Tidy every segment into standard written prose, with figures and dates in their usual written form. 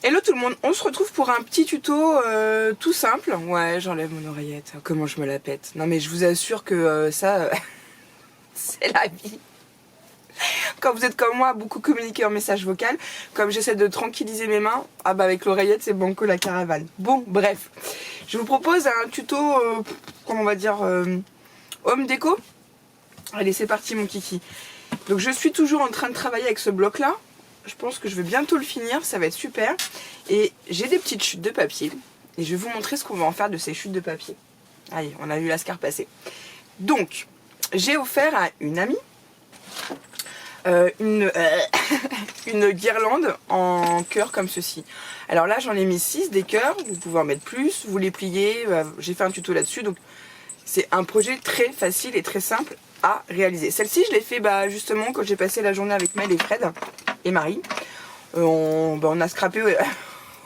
Hello tout le monde, on se retrouve pour un petit tuto tout simple. Ouais, j'enlève mon oreillette, comment je me la pète. Non mais je vous assure que ça, c'est la vie. Quand vous êtes comme moi, beaucoup communiquer en message vocal, comme j'essaie de tranquilliser mes mains, ah bah avec l'oreillette c'est banco la caravane. Bon, bref, je vous propose un tuto, comment on va dire, home déco. Allez, c'est parti mon kiki. Donc je suis toujours en train de travailler avec ce bloc là. Je pense que je vais bientôt le finir, ça va être super. Et j'ai des petites chutes de papier. Et je vais vous montrer ce qu'on va en faire de ces chutes de papier. Allez, on a vu la scar passer. Donc, j'ai offert à une amie une guirlande en cœur comme ceci. Alors là, j'en ai mis 6 des cœurs. Vous pouvez en mettre plus, vous les pliez. J'ai fait un tuto là-dessus. Donc, c'est un projet très facile et très simple à réaliser. Celle-ci, je l'ai fait justement quand j'ai passé la journée avec Mel et Fred et Marie. On a scrappé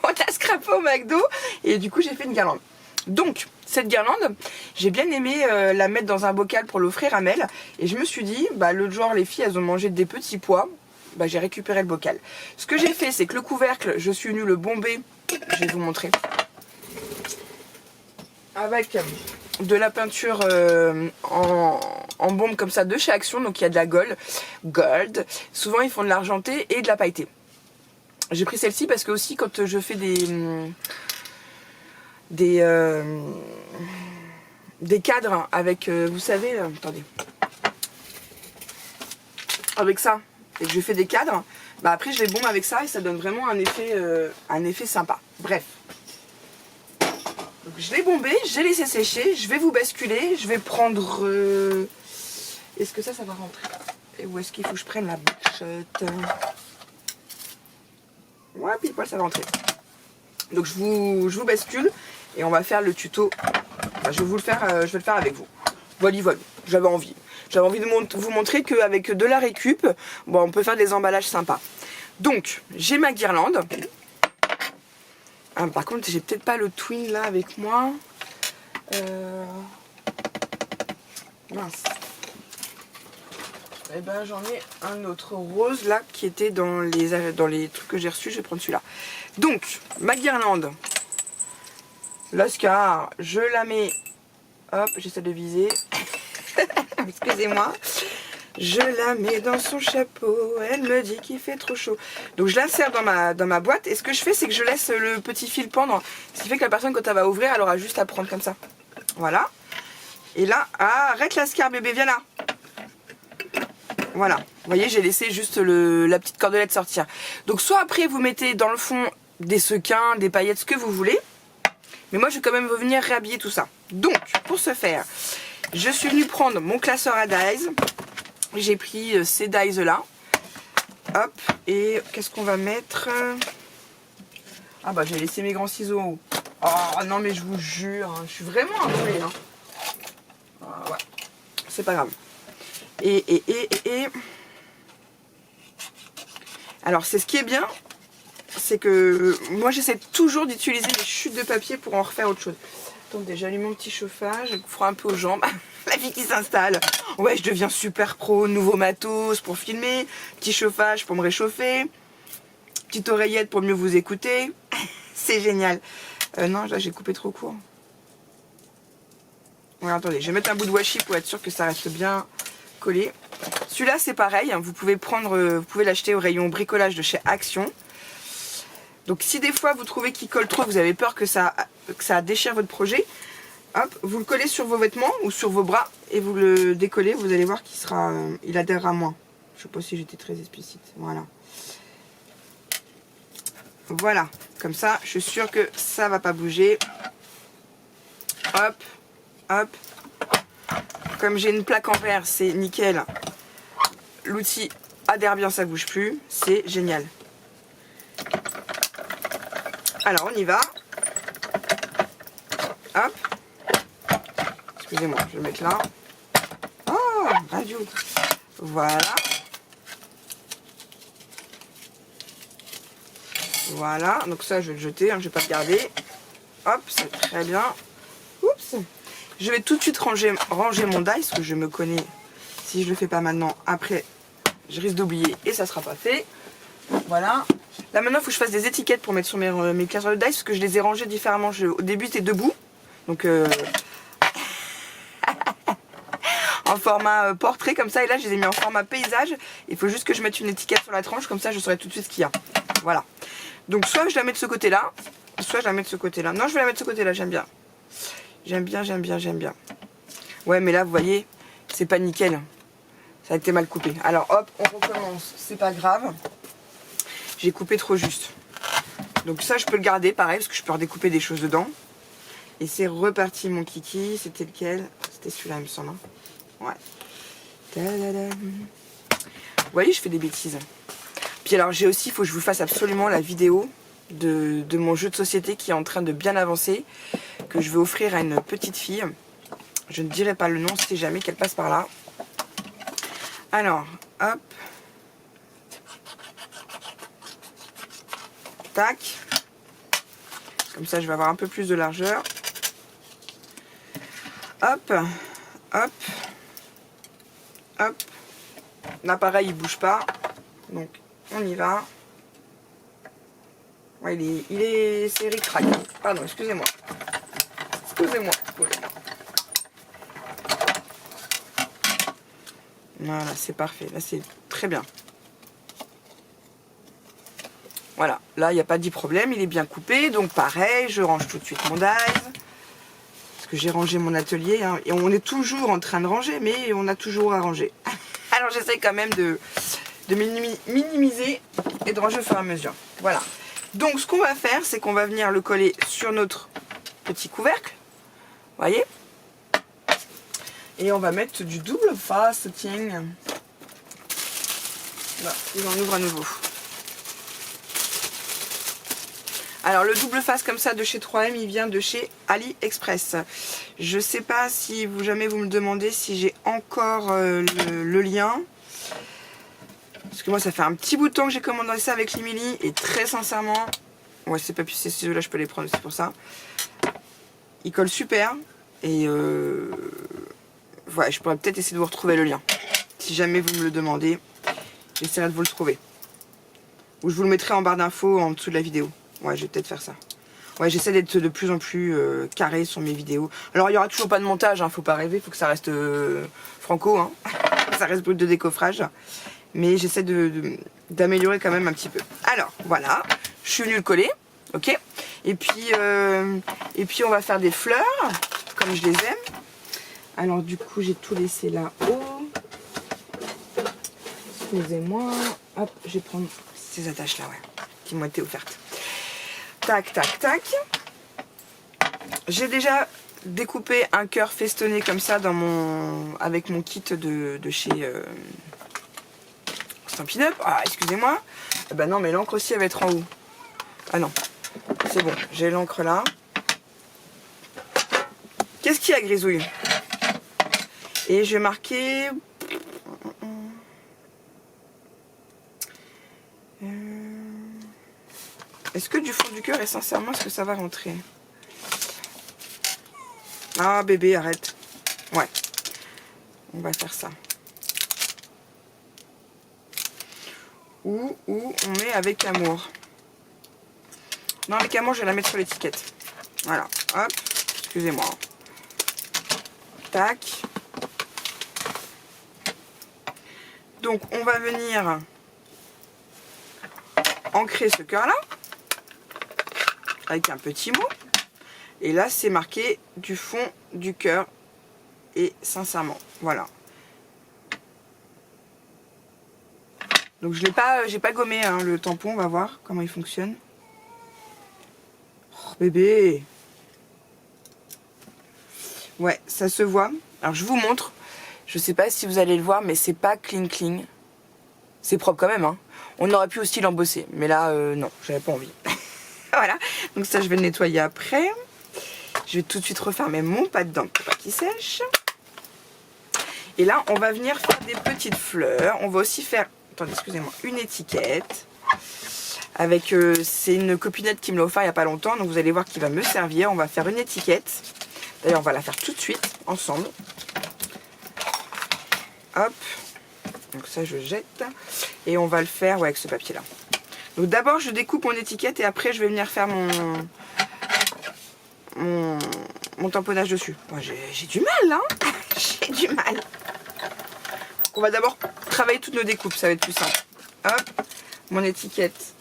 on a scrappé au McDo et du coup j'ai fait une guirlande. Donc cette guirlande, j'ai bien aimé la mettre dans un bocal pour l'offrir à Mel. Et je me suis dit, l'autre jour les filles elles ont mangé des petits pois. J'ai récupéré le bocal. Ce que j'ai fait, c'est que le couvercle, je suis venue le bomber. Je vais vous montrer. Avec de la peinture en bombe comme ça de chez Action. Donc il y a de la gold. Souvent ils font de l'argenté et de la pailletée. J'ai pris celle-ci parce que aussi quand je fais des cadres avec, vous savez, attendez, avec ça, et que je fais des cadres, après je les bombe avec ça et ça donne vraiment un effet sympa. Bref. Donc, je l'ai bombé, j'ai laissé sécher, je vais vous basculer, je vais prendre... Est-ce que ça va rentrer? Et où est-ce qu'il faut que je prenne la bouchette? Ouais, pile poil, ça va rentrer. Donc je vous bascule et on va faire le tuto. Je vais le faire avec vous. Voilà, j'avais envie. J'avais envie de vous montrer qu'avec de la récup, on peut faire des emballages sympas. Donc, j'ai ma guirlande. Par contre, j'ai peut-être pas le twin là avec moi. Mince. Eh ben, j'en ai un autre rose là qui était dans les trucs que j'ai reçus. Je vais prendre celui-là. Donc, ma guirlande, l'Oscar, je la mets. Hop, j'essaie de viser. Excusez-moi. Je la mets dans son chapeau, elle me dit qu'il fait trop chaud. Donc je l'insère dans ma boîte et ce que je fais c'est que je laisse le petit fil pendre. Ce qui fait que la personne quand elle va ouvrir elle aura juste à prendre comme ça. Voilà. Et là, arrête la scar bébé, viens là. Voilà. Vous voyez j'ai laissé juste la petite cordelette sortir. Donc soit après vous mettez dans le fond des sequins, des paillettes, ce que vous voulez. Mais moi je vais quand même venir réhabiller tout ça. Donc pour ce faire, je suis venue prendre mon classeur à dies. J'ai pris ces dies là. Hop. Et qu'est-ce qu'on va mettre? J'ai laissé mes grands ciseaux en haut. Oh non mais je vous jure, je suis vraiment un poulet. Ouais. C'est pas grave. Et. Alors c'est ce qui est bien. C'est que moi j'essaie toujours d'utiliser les chutes de papier pour en refaire autre chose. Attendez, j'allume mon petit chauffage, je froid un peu aux jambes. La vie qui s'installe. Ouais, je deviens super pro, nouveau matos pour filmer, petit chauffage pour me réchauffer, petite oreillette pour mieux vous écouter. C'est génial. Non, là j'ai coupé trop court. Ouais, attendez, je vais mettre un bout de washi pour être sûr que ça reste bien collé. Celui-là c'est pareil, vous pouvez l'acheter au rayon bricolage de chez Action. Donc si des fois vous trouvez qu'il colle trop, vous avez peur que ça déchire votre projet, hop, vous le collez sur vos vêtements ou sur vos bras et vous le décollez, vous allez voir il adhérera moins. Je sais pas si j'étais très explicite, voilà. Voilà, comme ça je suis sûre que ça va pas bouger. Hop, hop. Comme j'ai une plaque en verre, c'est nickel. L'outil adhère bien, ça bouge plus, c'est génial. Alors on y va. Hop. Excusez-moi, je vais le mettre là. Oh, radio. Voilà. Voilà. Donc ça, je vais le jeter, je vais pas le garder. Hop, c'est très bien. Oups. Je vais tout de suite ranger mon die, parce que je me connais. Si je le fais pas maintenant, après, je risque d'oublier et ça sera pas fait. Voilà. Là maintenant il faut que je fasse des étiquettes pour mettre sur mes classeurs de dice parce que je les ai rangés différemment. Au début c'était debout, donc en format portrait comme ça, et là je les ai mis en format paysage. Il faut juste que je mette une étiquette sur la tranche, comme ça je saurai tout de suite ce qu'il y a. Voilà. Donc soit je la mets de ce côté là, soit je la mets de ce côté là. Non, je vais la mettre de ce côté là, j'aime bien. J'aime bien, j'aime bien, j'aime bien. Ouais, mais là vous voyez, c'est pas nickel. Ça a été mal coupé. Alors hop, on recommence, c'est pas grave. J'ai coupé trop juste. Donc ça je peux le garder pareil, parce que je peux redécouper des choses dedans. Et c'est reparti mon kiki. C'était lequel? C'était celui-là il me semble. Ouais. Tadadam. Vous voyez, je fais des bêtises. Puis alors j'ai aussi, il faut que je vous fasse absolument la vidéo de mon jeu de société qui est en train de bien avancer, que je vais offrir à une petite fille. Je ne dirai pas le nom si jamais qu'elle passe par là. Alors, hop. Tac. Comme ça, je vais avoir un peu plus de largeur. Hop. Hop. Hop. L'appareil, il bouge pas. Donc, on y va. Ouais, c'est ric-rac. Pardon, excusez-moi. Excusez-moi. Voilà, c'est parfait. Là, c'est très bien. Voilà, là, il n'y a pas de problème. Il est bien coupé. Donc, pareil, je range tout de suite mon dies. Parce que j'ai rangé mon atelier. Hein, et on est toujours en train de ranger, mais on a toujours à ranger. Alors, j'essaie quand même de minimiser et de ranger au fur et à mesure. Voilà. Donc, ce qu'on va faire, c'est qu'on va venir le coller sur notre petit couvercle. Vous voyez? Et on va mettre du double face, tiens. Là, il en ouvre à nouveau. Alors le double face comme ça de chez 3M, il vient de chez AliExpress. Je sais pas si jamais vous me demandez si j'ai encore le lien. Parce que moi ça fait un petit bout de temps que j'ai commandé ça avec l'Emily. Et très sincèrement, ouais c'est pas plus ces ciseaux là je peux les prendre aussi pour ça. Ils collent super. Et ouais, je pourrais peut-être essayer de vous retrouver le lien. Si jamais vous me le demandez, j'essaierai de vous le trouver. Ou je vous le mettrai en barre d'infos en dessous de la vidéo. Ouais, je vais peut-être faire ça. Ouais, j'essaie d'être de plus en plus carré sur mes vidéos. Alors, il n'y aura toujours pas de montage, hein, faut pas rêver, faut que ça reste franco, hein. Ça reste brut de décoffrage. Mais j'essaie d'améliorer quand même un petit peu. Alors, voilà, je suis venue le coller, ok. Et puis on va faire des fleurs, comme je les aime. Alors, du coup, j'ai tout laissé là-haut. Excusez-moi. Hop, je vais prendre ces attaches-là, ouais, qui m'ont été offertes. Tac, tac, tac. J'ai déjà découpé un cœur festonné comme ça avec mon kit de chez Stampin' Up. Ah, excusez-moi. Ah bah non, mais l'encre aussi, elle va être en haut. Ah non, c'est bon, j'ai l'encre là. Qu'est-ce qu'il y a, Grisouille? Et je vais marquer... Est-ce que du fond du cœur, et sincèrement, est-ce que ça va rentrer? Ah, bébé, arrête. Ouais. On va faire ça. Ou on met avec amour. Non, avec amour, je vais la mettre sur l'étiquette. Voilà. Hop. Excusez-moi. Tac. Donc, on va venir ancrer ce cœur-là. Avec un petit mot. Et là, c'est marqué du fond du cœur. Et sincèrement, voilà. Donc je l'ai pas, j'ai pas gommé hein, le tampon. On va voir comment il fonctionne. Oh, bébé. Ouais, ça se voit. Alors je vous montre. Je sais pas si vous allez le voir, mais c'est pas clean clean. C'est propre quand même. Hein. On aurait pu aussi l'embosser, mais là, non, j'avais pas envie. Voilà, donc ça je vais le nettoyer après. Je vais tout de suite refermer mon pâte d'encre pour pas qu'il sèche. Et là on va venir faire des petites fleurs. On va aussi faire, attendez excusez-moi, une étiquette. Avec, c'est une copinette qui me l'a offert il n'y a pas longtemps. Donc vous allez voir qu'il va me servir. On va faire une étiquette. D'ailleurs on va la faire tout de suite ensemble. Hop. Donc ça je jette. Et on va le faire ouais, avec ce papier là. Donc d'abord je découpe mon étiquette et après je vais venir faire mon tamponnage dessus. Moi j'ai du mal hein. J'ai du mal. On va d'abord travailler toutes nos découpes, ça va être plus simple. Hop, mon étiquette,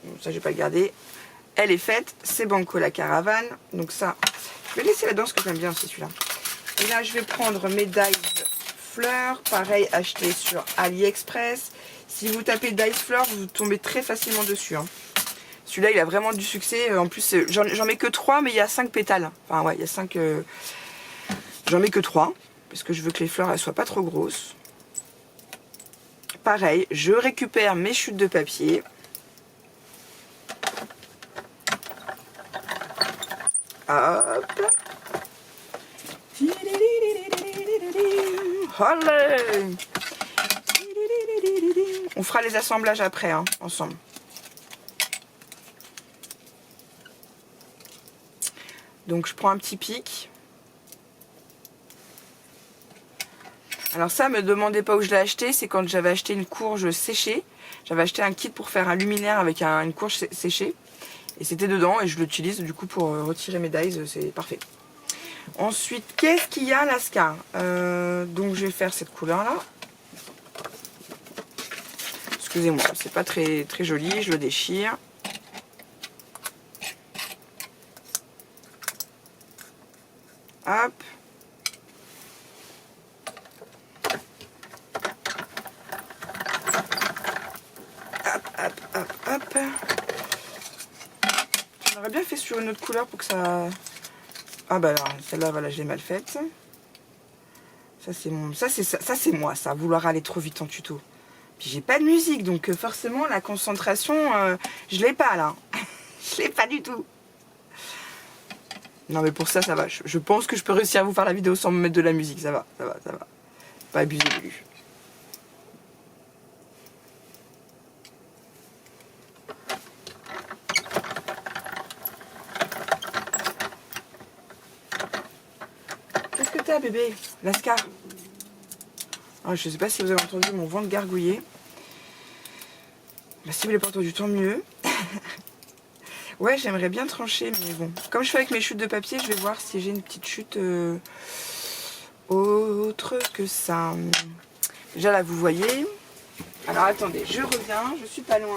bon, ça je vais pas le garder. Elle est faite, c'est Banco la caravane. Donc ça, je vais laisser là-dedans parce que j'aime bien aussi celui-là. Et là je vais prendre mes dies fleurs, pareil acheté sur AliExpress. Si vous tapez dies fleurs, vous tombez très facilement dessus. Hein. Celui-là il a vraiment du succès. En plus j'en mets que 3 mais il y a 5 pétales. Enfin ouais, il y a 5... J'en mets que 3 parce que je veux que les fleurs elles soient pas trop grosses. Pareil, je récupère mes chutes de papier. Hop. Allez. On fera les assemblages après, hein, ensemble. Donc je prends un petit pic. Alors ça, me demandez pas où je l'ai acheté, c'est quand j'avais acheté une courge séchée. J'avais acheté un kit pour faire un luminaire avec une courge séchée. Et c'était dedans et je l'utilise du coup pour retirer mes dies, c'est parfait. Ensuite, qu'est-ce qu'il y a Lascar donc je vais faire cette couleur là. Excusez-moi, c'est pas très joli, je le déchire. Hop. Hop. J'aurais bien fait sur une autre couleur pour que ça... Ah bah alors, celle-là, voilà, je l'ai mal faite. Ça c'est mon... ça c'est moi, ça, vouloir aller trop vite en tuto. Puis j'ai pas de musique, donc forcément la concentration, je l'ai pas là. Je l'ai pas du tout. Non mais pour ça, ça va. Je pense que je peux réussir à vous faire la vidéo sans me mettre de la musique, ça va. Pas abuser de lui. Qu'est-ce que t'as bébé? Lascar. Ah, je sais pas si vous avez entendu mon ventre gargouiller. Bah, si vous l'avez pas entendu, tant mieux. Ouais, j'aimerais bien trancher, mais bon. Comme je fais avec mes chutes de papier, je vais voir si j'ai une petite chute autre que ça. Déjà là, vous voyez. Alors attendez, je reviens, je suis pas loin.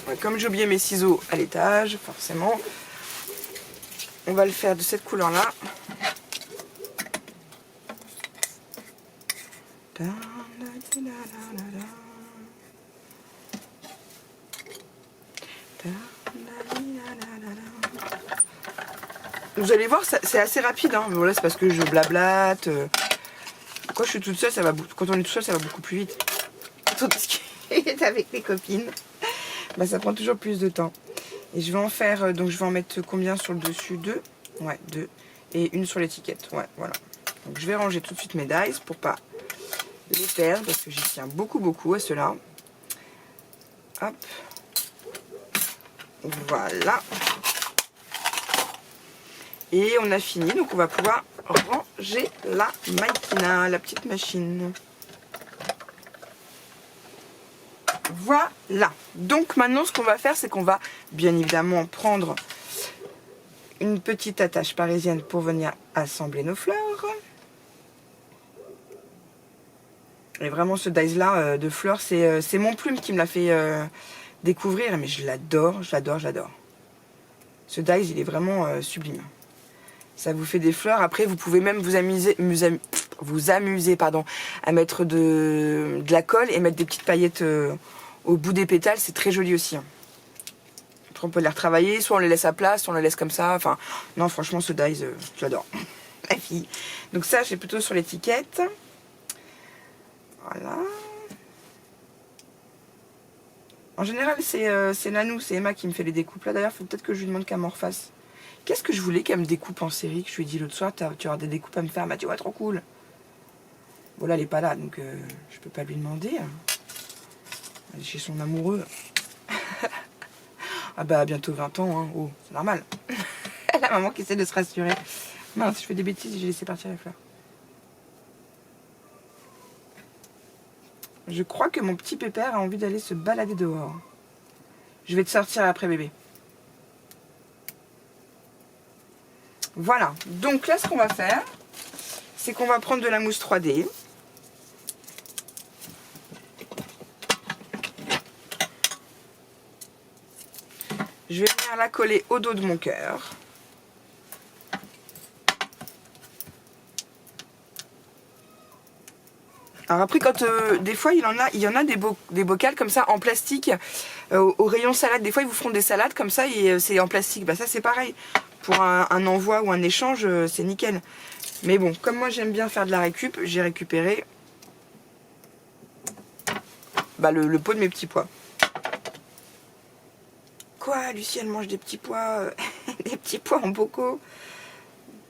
Ouais, comme j'ai oublié mes ciseaux à l'étage, forcément. On va le faire de cette couleur-là. Vous allez voir, c'est assez rapide. Hein. Bon, là, c'est parce que je blablate. Quand je suis toute seule, ça va. Quand on est tout seul, ça va beaucoup plus vite. Tandis qu'il est avec les copines, bah, ça prend toujours plus de temps. Et je vais en faire, donc je vais en mettre combien sur le dessus? 2. Ouais, 2. Et une sur l'étiquette. Ouais, voilà. Donc je vais ranger tout de suite mes dies pour pas les perdre parce que j'y tiens beaucoup à ceux-là. Hop. Voilà. Et on a fini, donc on va pouvoir ranger la máquina, la petite machine. Voilà. Donc maintenant, ce qu'on va faire, c'est qu'on va bien évidemment prendre une petite attache parisienne pour venir assembler nos fleurs. Et vraiment, ce dies là de fleurs, c'est mon plume qui me l'a fait découvrir, mais je l'adore, j'adore. Ce dies, il est vraiment sublime. Ça vous fait des fleurs. Après, vous pouvez même vous amuser pardon, à mettre de la colle et mettre des petites paillettes au bout des pétales. C'est très joli aussi. Hein. Après, on peut les retravailler. Soit on les laisse à plat, soit on les laisse comme ça. Enfin, non, franchement, ce dies, j'adore. La fille. Donc ça, j'ai plutôt sur l'étiquette. Voilà. En général, c'est Nanou, c'est Emma qui me fait les découpes. Là, d'ailleurs, il faut peut-être que je lui demande qu'elle m'en refasse. Qu'est-ce que je voulais qu'elle me découpe en série, que je lui ai dit l'autre soir, tu auras des découpes à me faire. Elle m'a dit, ouais, trop cool. Bon, là, elle n'est pas là, donc je peux pas lui demander. Elle est chez son amoureux. Ah bah bientôt 20 ans, hein. Oh, c'est normal. La maman qui essaie de se rassurer. Non, si je fais des bêtises, j'ai laissé partir les fleurs. Je crois que mon petit pépère a envie d'aller se balader dehors. Je vais te sortir après bébé. Voilà, donc là ce qu'on va faire, c'est qu'on va prendre de la mousse 3D. Je vais venir la coller au dos de mon cœur. Alors après, quand des fois, il y en a des bocals comme ça en plastique au rayon salade. Des fois, ils vous feront des salades comme ça et c'est en plastique. Bah ça, c'est pareil. Pour un envoi ou un échange, c'est nickel. Mais bon, comme moi, j'aime bien faire de la récup, j'ai récupéré bah, le pot de mes petits pois. Quoi, Lucie, elle mange des petits pois des petits pois en bocaux?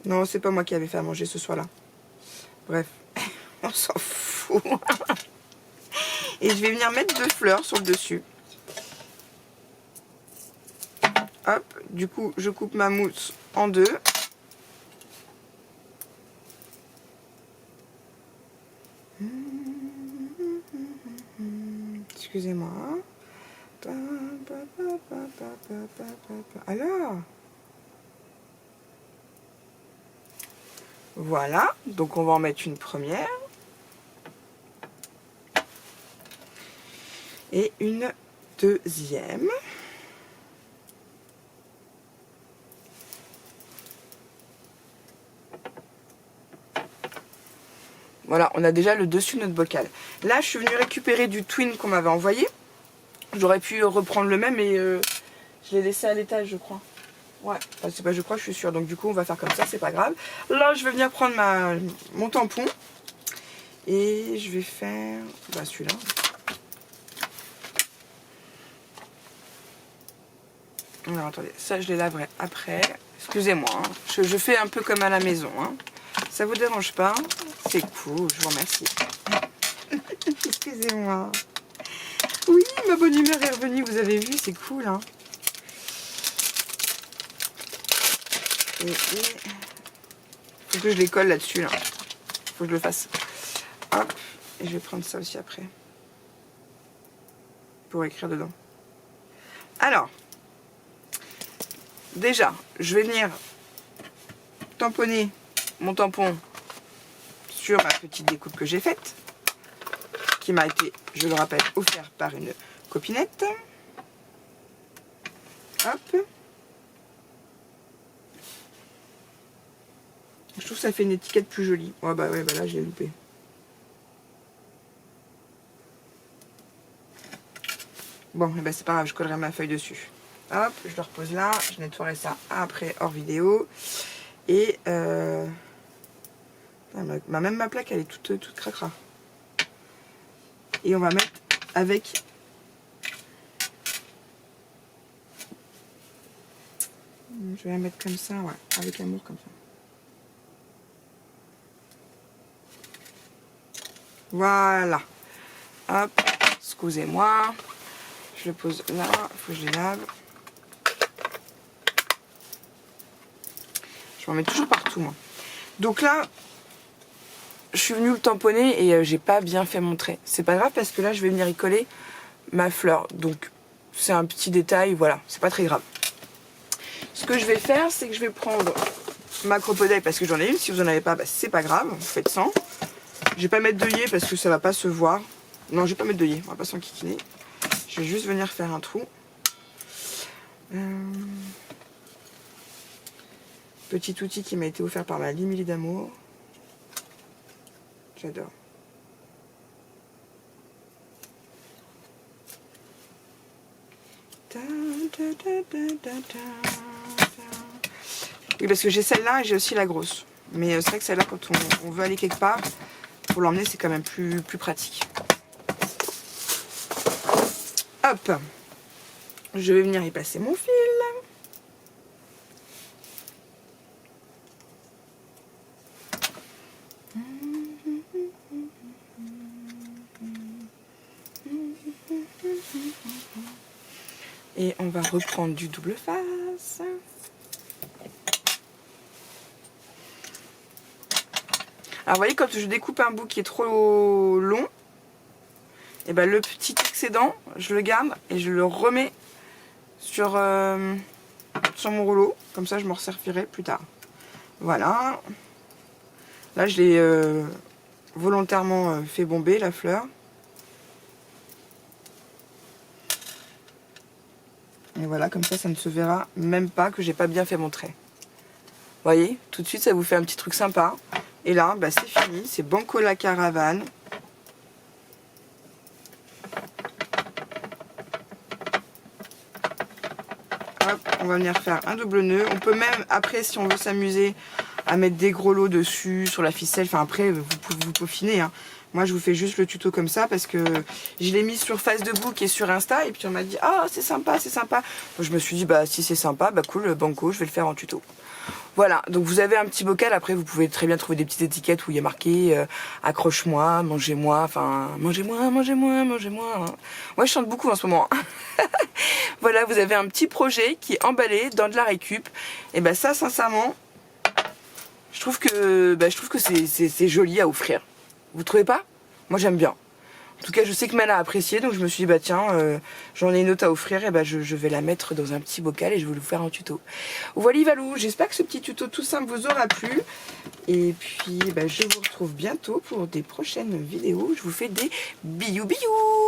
Non, c'est pas moi qui avais fait à manger ce soir-là. Bref, on s'en fout. Et je vais venir mettre 2 fleurs sur le dessus. Hop, du coup, je coupe ma mousse en 2. Excusez-moi. Alors, voilà, donc on va en mettre une première. Et une deuxième. Voilà, on a déjà le dessus de notre bocal. Là, je suis venue récupérer du twin qu'on m'avait envoyé. J'aurais pu reprendre le même, mais je l'ai laissé à l'étage, je crois. Ouais, enfin, c'est pas je crois, je suis sûre. Donc du coup, on va faire comme ça, c'est pas grave. Là, je vais venir prendre mon tampon. Et je vais faire bah, celui-là. Alors attendez, ça je les laverai après. Excusez-moi, hein. Je fais un peu comme à la maison. Hein. Ça vous dérange pas? C'est cool, je vous remercie. Excusez-moi. Oui, ma bonne humeur est revenue, vous avez vu, c'est cool. Hein. Et faut que je les colle là-dessus. Là. Faut que je le fasse. Hop, et je vais prendre ça aussi après. Pour écrire dedans. Alors, déjà, je vais venir tamponner mon tampon sur ma petite découpe que j'ai faite, qui m'a été, je le rappelle, offert par une copinette. Hop. Je trouve que ça fait une étiquette plus jolie. Oh bah ouais, bah là j'ai loupé. Bon, et bah c'est pas grave, je collerai ma feuille dessus. Hop, je le repose là, je nettoierai ça après hors vidéo. Et même ma plaque elle est toute cracra. Et on va mettre avec je vais la mettre comme ça, ouais, avec amour comme ça. Voilà. Hop, excusez-moi. Je le pose là, il faut que je les lave. Je m'en mets toujours partout, moi. Donc là, je suis venue le tamponner et j'ai pas bien fait mon trait. C'est pas grave parce que là, je vais venir y coller ma fleur. Donc, c'est un petit détail, voilà, c'est pas très grave. Ce que je vais faire, c'est que je vais prendre ma crocodile parce que j'en ai une. Si vous en avez pas, bah, c'est pas grave, vous faites sans. Je vais pas mettre d'œillet parce que ça va pas se voir. Non, je vais pas mettre d'œillet, on va pas s'enquiquiner. Je vais juste venir faire un trou. Petit outil qui m'a été offert par ma Limili d'amour. J'adore. Oui, parce que j'ai celle-là et j'ai aussi la grosse. Mais c'est vrai que celle-là, quand on veut aller quelque part, pour l'emmener, c'est quand même plus pratique. Hop. Je vais venir y passer mon fil. Et on va reprendre du double face. Alors vous voyez, quand je découpe un bout qui est trop long, et ben le petit excédent, je le garde et je le remets sur mon rouleau. Comme ça, je m'en resservirai plus tard. Voilà. Là, je l'ai volontairement fait bomber, la fleur. Et voilà, comme ça ne se verra même pas que j'ai pas bien fait mon trait. Vous voyez, tout de suite, ça vous fait un petit truc sympa. Et là, bah, c'est fini, c'est Banco la Caravane. Hop, on va venir faire un double nœud. On peut même, après, si on veut s'amuser, à mettre des gros lots dessus, sur la ficelle. Enfin, après, vous pouvez vous peaufiner, hein. Moi, je vous fais juste le tuto comme ça parce que je l'ai mis sur Face de Book et sur Insta. Et puis, on m'a dit, ah, c'est sympa, c'est sympa. Donc, je me suis dit, bah, si c'est sympa, bah, cool, Banco, je vais le faire en tuto. Voilà, donc vous avez un petit bocal. Après, vous pouvez très bien trouver des petites étiquettes où il y a marqué accroche-moi, mangez-moi, enfin, mangez-moi, mangez-moi, mangez-moi. Moi, je chante beaucoup en ce moment. Voilà, vous avez un petit projet qui est emballé dans de la récup. Et bah, ça, sincèrement, je trouve que c'est joli à offrir. Vous trouvez pas? Moi, j'aime bien. En tout cas, je sais que Mel a apprécié, donc je me suis dit, bah tiens, j'en ai une autre à offrir, et bah je vais la mettre dans un petit bocal et je vais vous faire un tuto. Voilà, Valou, j'espère que ce petit tuto tout simple vous aura plu. Et puis, bah, je vous retrouve bientôt pour des prochaines vidéos. Je vous fais des bisous bisous.